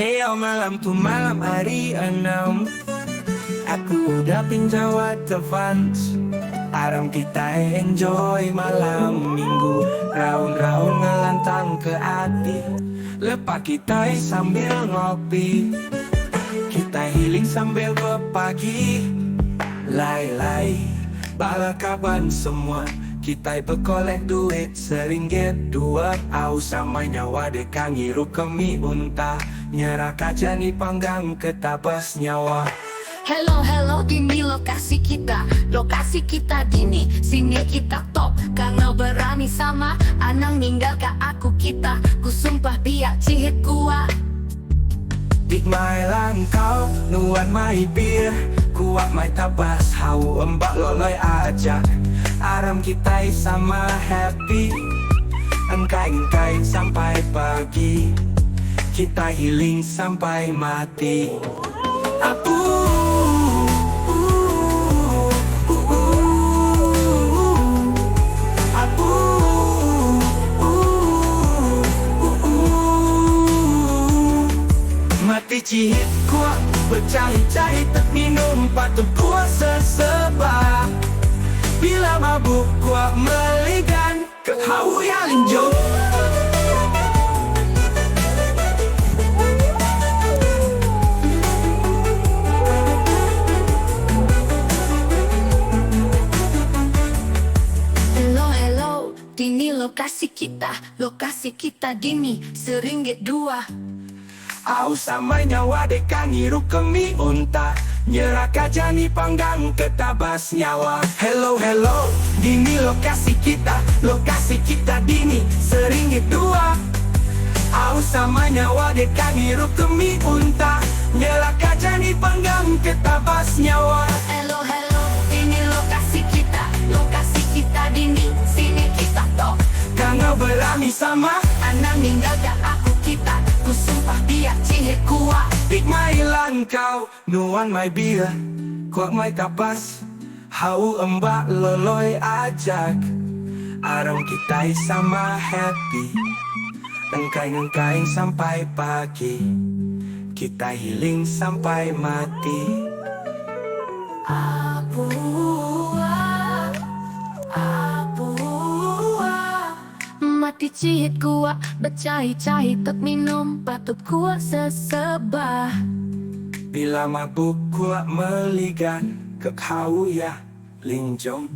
Heyo malam tuh malam hari 6. Aku udah pinjam advance. Aram kita enjoy malam minggu. Raun-raun ngelantang ke hati. Lepas kita sambil ngopi. Kita healing sambil berpagi. Lai-lai, bala kaban semua. Kita berkolek duit seringgit dua. Au sama nyawa dekan ngirup kami unta. Nyerah kaca ni panggang ketabas nyawa. Hello, hello, ini lokasi kita dini. Sini kita top, karena berani sama Anang ninggal ke aku kita. Ku sumpah biar cihit kuat. Dik mai langkau, nuan mai bir. Kuat mai tabas, hau embak loloi aja. Aram kita sama happy. Engkai-engkai sampai pagi. Kita healing sampai mati. Mati cihit kuat, bercahit-cahit tak minum patut kuat sesebab. Bila mabuk kuat meligan, kehau yang linjau. Hello, hello, ini lokasi kita dini. Seringgit dua. Au sama nyawa dekan ngirup kemi unta. Nyerah kaca ni panggang ketabas nyawa. Hello, hello, dini lokasi kita dini. Seringgit dua. Au sama nyawa dekan ngirup kemi unta. Nyerah kaca ni panggang ketabas nyawa. Hello, hello, ini lokasi kita dini. Sini kita top, Karena berani sama Anang ninggal ke aku kita. Ku sumpah biar cihit kuat. Dik mai langkau, nuan mai bir. Kuat mai tapas, hau embak loloi ajak. Aram kita sama happy. Engkai-engkai sampai pagi. Kita healing sampai mati. Mati cihit kuat, bercahit-cahit tak minum patut kuat sesebah. Bila mabuk kuat meligan, kekau ya linjong.